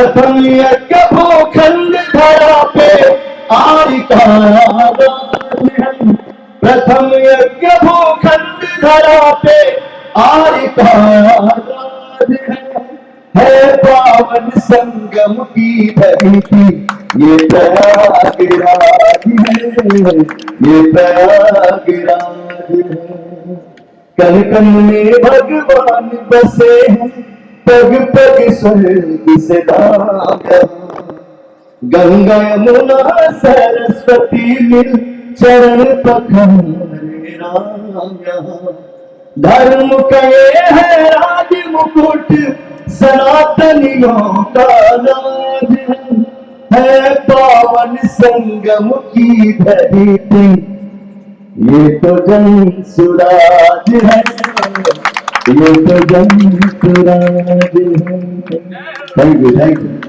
प्रथम यज्ञ भूखंड धरा पे आर्य का राज है। प्रथम यज्ञ भूखंड धरा पे आर्य का राज है पावन संगम की धरती ये प्रयागराज है, ये प्रयागराज है। कण कण में भगवान बसे हैं, पग पग स्वर्ग से धाम। गंगा यमुना सरस्वती मिल चरण पखारे राम यहाँ। धर्म का ये है राज मुकुट सनातनियों का नाज है पावन संगम की धरती ये तो जन सुराज है, ये तो जन सुराज है। Thank you.